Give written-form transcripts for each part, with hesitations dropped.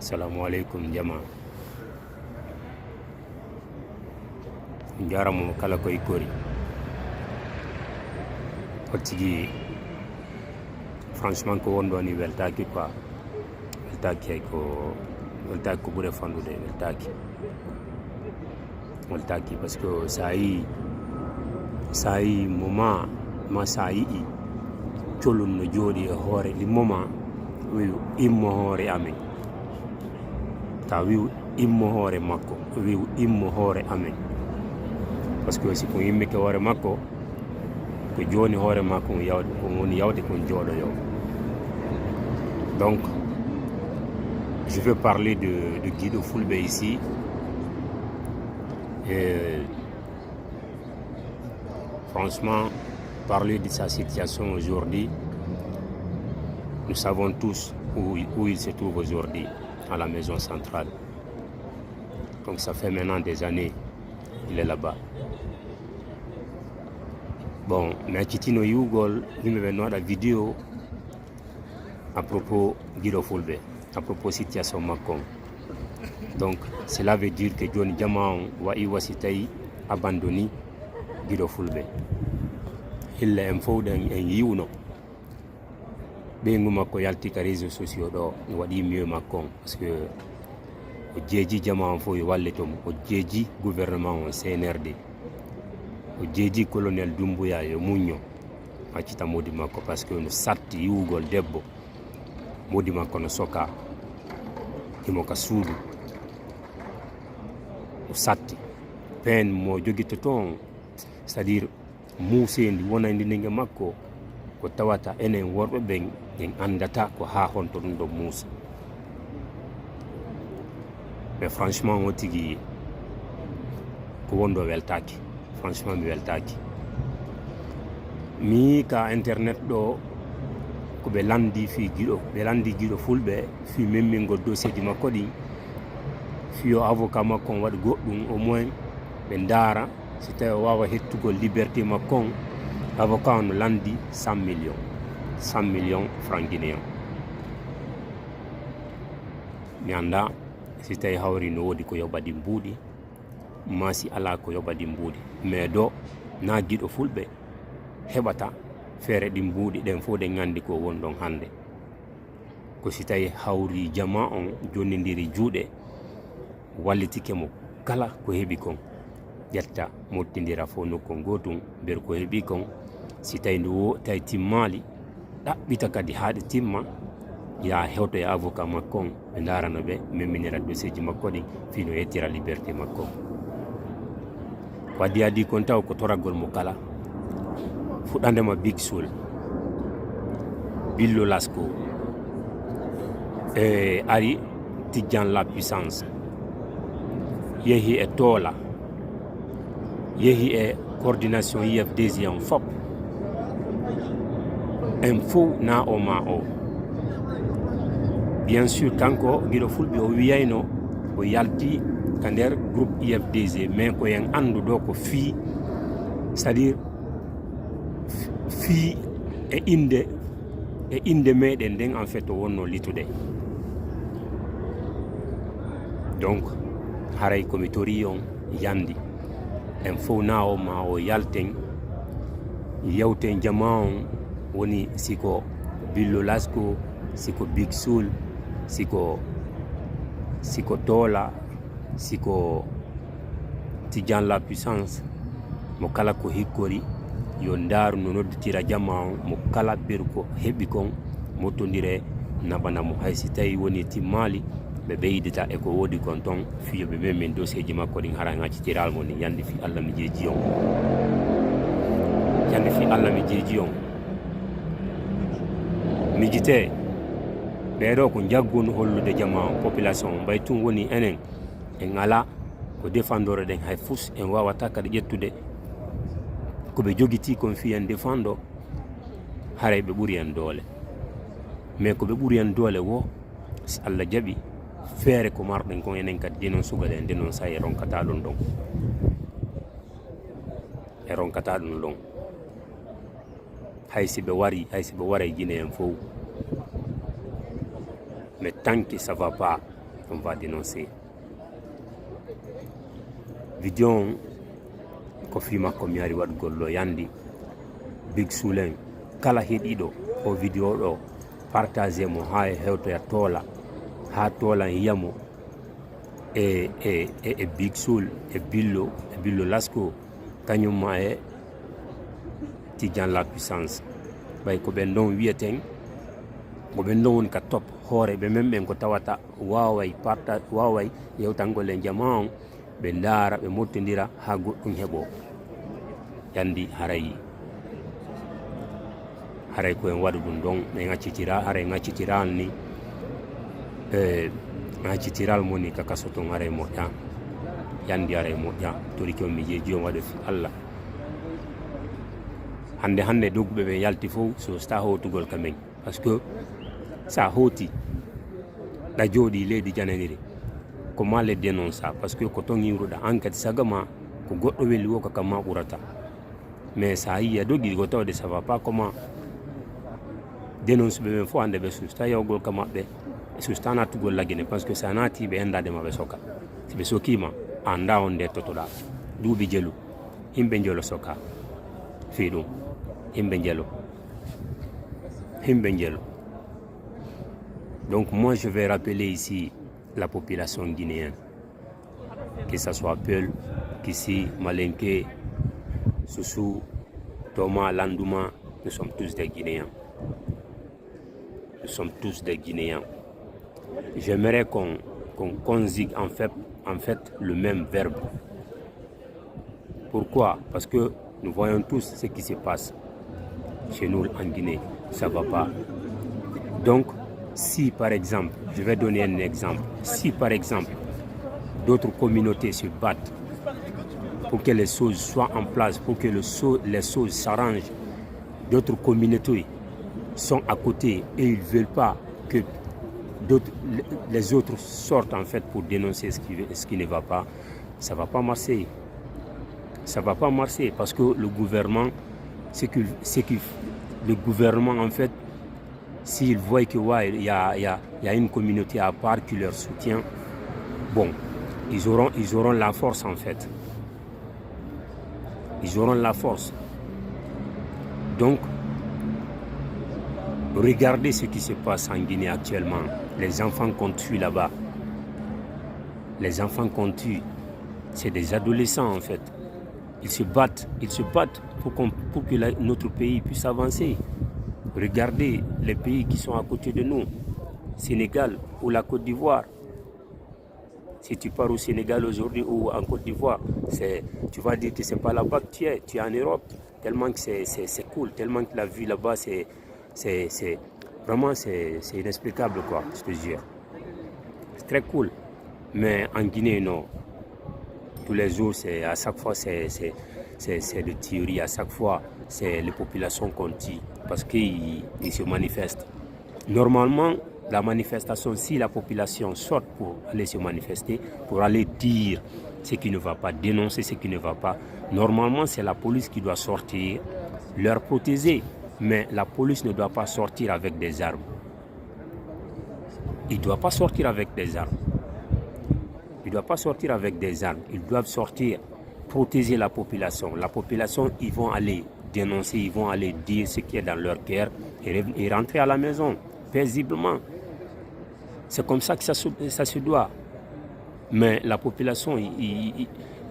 Assalamu alaikum jama. Njara mo kala ko ikori. Otigi franchement ko wondo ni weltaki quoi. Weltaki ko bure fandu de weltaki parce que ça y moment ma ça y cholun no jodi e hore li moment wi immo hore amen. Ta wi immo hore makko wi immo hore amen. Parce que si ko yimme ke hore makko ko joni hore makko yawde ko woni yawde ko jodo yow. Donc je veux parler de Guido Fulbe ici. Et franchement, parler de sa situation aujourd'hui, nous savons tous où il se trouve aujourd'hui, à la maison centrale. Donc ça fait maintenant des années qu'il est là-bas. Bon, mais Kitino Yugol, il me venait la vidéo à propos de Guido Fulbe, à propos de la situation Macron. Donc cela veut dire que John Diamant wa iwasitay abandonné Guido Fulbe. Il est un faux d'un yiuno. Benguma ko yalti ka réseaux sociaux do wadi mieux Macron parce que o jeji Diamant fo walletom o jeji gouvernement o CNRD. O jeji colonel Doumbouya yo munyo acita modi makko parce que no satti yugol debbo modi makko no soka imo ka suudu o satti pen mo jogito ton c'est-à-dire muusendi wonandi ndenge makko ko tawata enen worɓe ɓen en andata ko ha honto ɗum ɗo muusa. Mais franchement o tigi ko wondo weltaki, franchement mi weltaki. Mi ka internet ɗo ko ɓe landi Guido Fulbe fi memmingol dossier ji makko ɗin fiyo avocat makko waɗi goɗɗum au moins ɓe ndaara si tawi o wawa hettugol liberté makko avocat on landi 100 millions francs guinéen. Mi anda si tawi hawri no wodi ko yoɓaɗi mbuuɗi ma si ala ko yoɓaɗi mbuuɗi mais do na Guido Fulbe heɓata feere ɗi mbuuɗi ɗen fof ɗe gandi ko won ɗon hande ko si tawi hawri jama on jonnidiri juuɗe wallitike mo kala ko heɓi kon ƴetta mottidira fof nokkon gotum nder ko heɓi kon si tawi nde tawi timmali ɗaɓɓita kadi haɗe timma ya hewto e avocat makko on ɓe darano ɓe memminira dossier ji makko ɗin fino yettira liberté makko ko addi adi kon taw ko toragol mo kala fuɗandema Big Soul Billo Lasko e ari Tidjan La Puissance yehi e Tola yehi e coordination IFDG en fop en fo na o ma o bien sûr kanko Guido Fulbe o wiyayno o yalti ka nder groupe IFDG mais ko yen andu ɗo ko fii c'est-à-dire fii e inde meɗen nden en fait o wonno litude. Donc haray komi tori on yandi en fof na o ma o yalten yewten jama on woni siko Billo Lasko siko Big Soul siko Tola siko Tidjan La Puissance mo kala ko hikkori yo ndaaru no nodditira jama on mo kala beru ko heɓi kon mottodire nabana mo hay si tawi woni timmali ɓe ɓeydita e ko woodi kon ton fiyo ɓe memmin dossier ji makko ɗin hara gaccitiral mo ni yande fi Allah mi jeeji on mijite ɓeɗo ko jaggunu hollude jama on population on mbay tun woni enen en ala ko défendore ɗen hay fus en wawata kadi ƴettude ko ɓe jogiti kon fiyen défendo haray ɓe ɓuri en doole mais ko ɓe ɓuri en doole wo si Allah jaɓi feere ko marɗen kon enen kadi ɗinon sugale nde noon sayi ronkata ɗum ɗon hay si ɓe waray Guinée en fof mais tant que ça va pas on va dénoncer. Vidéo ko fima ko mi ari waɗgollo yandi Big Souley kala heɗiɗo o vidéo ɗo partage mo ha hewtoya toola ha toola yiyamo e Big Soul e Billo Lasko kañum ma e Tidiane la puissance ɓay ko ɓen ɗon wiyeten ko ɓen ɗon woni ka top hoore ɓe men ɓen ko tawata waway yewtangol e jama on ɓe ndaara ɓe mottodira ha goɗɗum heɓo yandi haray koyen waɗa ɗum ɗon ɓe ŋaccitira haray ŋaccitiral ni ŋaccitiral moni ka kaso ton haray moƴƴa yandi haray moƴƴa tori ke mi jeeji on waɗa fi Allah hande dogguɓe ɓe yalti fof so sta hotugol kamen par ce que sa hoti ɗa jooɗi leydi jananiri ko ma le dénonça par ce que ko ton yiwruɗa an kadi sagama ko goɗɗo welli wo ka kam ma ɓurata mais sa yi a dogi ko tawde ça va pas comment dénonce ɓe ɓen fof hande ɓe susta yewgol ka maɓɓe susta nattugol laggine par ce que sa naati ɓe endadema ɓe soka si ɓe sokima anda on nde totoɗa duuɓi jelu himɓe jelo soka fi ɗum himɓe jelo. Donc moi je vais rappeler ici la population guinéenne, que ce soit Peul, Kissi, Malinké, Soussou, Thomas, Landouma, nous sommes tous des Guinéens. Nous sommes tous des Guinéens. J'aimerais qu'on conjugue en fait le même verbe. Pourquoi? Parce que nous voyons tous ce qui se passe chez nous en Guinée. Ça ne va pas. Donc, si par exemple, je vais donner un exemple, si par exemple d'autres communautés se battent pour que les choses soient en place, pour que les choses s'arrangent, d'autres communautés sont à côté et ils ne veulent pas que les autres sortent en fait pour dénoncer ce qui ne va pas, ça ne va pas marcher. Ça ne va pas marcher parce que le gouvernement, le gouvernement en fait, s'ils voient que ouais, il y a une communauté à part qui leur soutient, bon, ils auront la force en fait. Ils auront la force. Donc, regardez ce qui se passe en Guinée actuellement. Les enfants qu'on tue là-bas. Les enfants qu'on tue, c'est des adolescents en fait. Ils se battent pour que notre pays puisse avancer. Regardez les pays qui sont à côté de nous, Sénégal ou la Côte d'Ivoire. Si tu pars au Sénégal aujourd'hui ou en Côte d'Ivoire, tu vas dire que c'est pas là-bas que tu es en Europe. Tellement que c'est cool, tellement que la vie là-bas, c'est vraiment inexplicable quoi, je te jure. C'est très cool. Mais en Guinée, non. Tous les jours, à chaque fois, c'est de théorie. À chaque fois, c'est les populations qu'on tue parce qu'ils se manifestent. Normalement, la manifestation, si la population sort pour aller se manifester, pour aller dire ce qui ne va pas, dénoncer ce qui ne va pas, normalement, c'est la police qui doit sortir, leur protéger. Mais la police ne doit pas sortir avec des armes. Il ne doit pas sortir avec des armes. Il ne doit pas sortir avec des armes. Ils doivent sortir, protéger la population. La population, ils vont aller dénoncer, ils vont aller dire ce qui est dans leur cœur et rentrer à la maison paisiblement. C'est comme ça que ça se doit. Mais la population,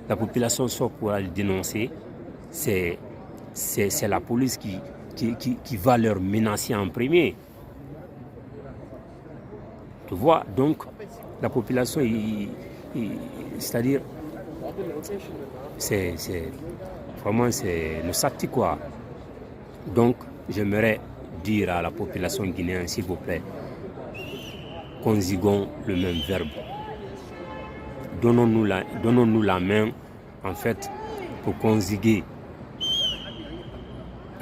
la population sort pour aller dénoncer. C'est la police qui va leur menacer en premier. Tu vois, donc la population, c'est-à-dire, c'est vraiment le sati quoi. Donc, j'aimerais dire à la population guinéenne, s'il vous plaît, conjuguons le même verbe. Donnons-nous la main, en fait, pour conjuguer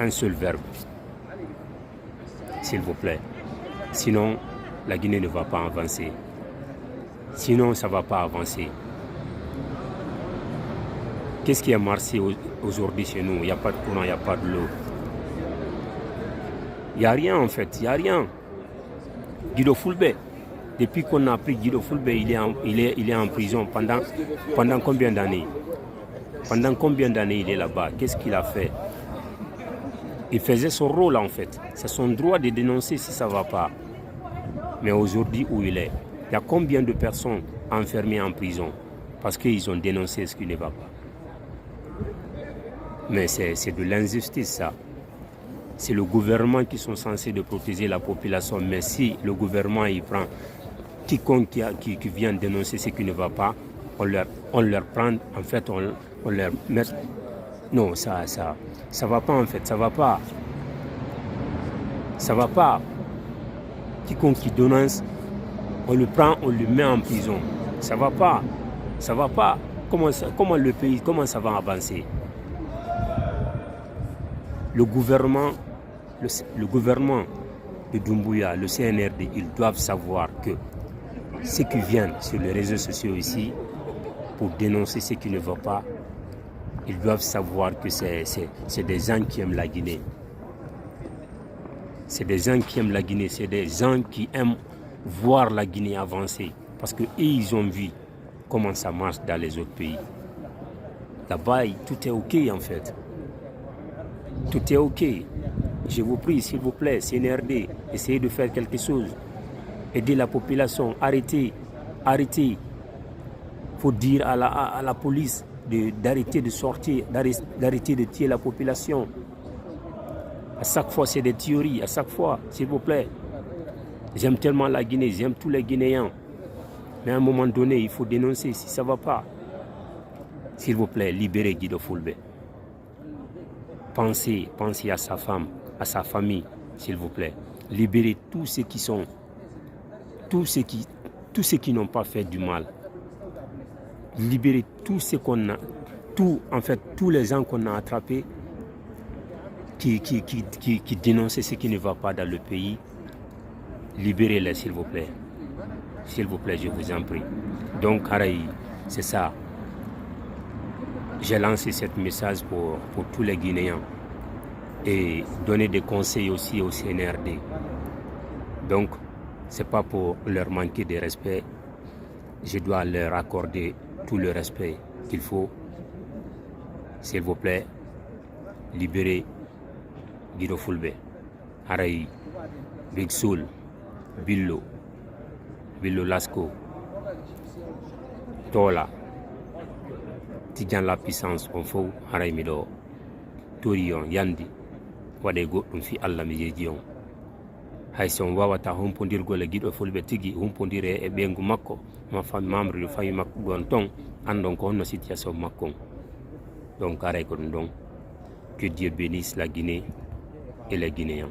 un seul verbe, s'il vous plaît. Sinon, la Guinée ne va pas avancer. Sinon, ça ne va pas avancer. Qu'est-ce qui a marché aujourd'hui chez nous? Il n'y a pas de courant, il n'y a pas de l'eau. Il n'y a rien en fait, il n'y a rien. Guido Fulbert, Depuis qu'on a pris Guido Fulbe, il est en prison pendant combien d'années? Pendant combien d'années il est là-bas? Qu'est-ce qu'il a fait? Il faisait son rôle en fait. C'est son droit de dénoncer si ça ne va pas. Mais aujourd'hui où il est, il y a combien de personnes enfermées en prison parce qu'ils ont dénoncé ce qui ne va pas? Mais c'est de l'injustice ça. C'est le gouvernement qui sont censés de protéger la population. Mais si le gouvernement il prend quiconque qui vient dénoncer ce qui ne va pas, on leur prend, en fait, on leur met... Non, ça va pas en fait, ça va pas. Ça va pas. Quiconque qui dénonce, on le prend, on le met en prison. Ça va pas. Ça va pas. Comment le pays, comment ça va avancer? Le gouvernement de Doumbouya, le CNRD, ils doivent savoir que ceux qui viennent sur les réseaux sociaux ici pour dénoncer ce qui ne va pas, ils doivent savoir que c'est des gens qui aiment la Guinée. C'est des gens qui aiment la Guinée, c'est des gens qui aiment voir la Guinée avancer. Parce qu'eux, ils ont vu comment ça marche dans les autres pays. Là-bas, tout est OK en fait. Tout est OK. Je vous prie, s'il vous plaît, CNRD, essayez de faire quelque chose. Aider la population, arrêtez. Il faut dire à la police d'arrêter de sortir, d'arrêter de tuer la population. À chaque fois, c'est des théories, à chaque fois, s'il vous plaît. J'aime tellement la Guinée, j'aime tous les Guinéens. Mais à un moment donné, il faut dénoncer si ça ne va pas. S'il vous plaît, libérez Guido Fulbe. Pensez à sa femme, à sa famille, s'il vous plaît. Libérez tous ceux qui sont, tous ceux qui n'ont pas fait du mal. Libérez tous ceux qu'on a, tous les gens qu'on a attrapés qui dénonçaient ce qui ne va pas dans le pays. Libérez-les, s'il vous plaît. S'il vous plaît, je vous en prie. Donc, Araï, c'est ça. J'ai lancé ce message pour tous les Guinéens et donner des conseils aussi au CNRD. Donc, ce n'est pas pour leur manquer de respect. Je dois leur accorder tout le respect qu'il faut. S'il vous plaît, libérez Guido Fulbe, Araï, Big Soul, Billo Lasco, Tola, Tidjan la puissance, on faut Araï Mido, Torion, Yandi, Wadego, on fit Allah Midion. Hayson wawata humpondirgol e Guido Fulbe tigi humpondire e ɓengu makko ma fam membre de famille makko gon ton andon ko honno situation makko. Donc aray ko ɗum ɗon. Que Dieu bénisse la Guinée et les Guinéens.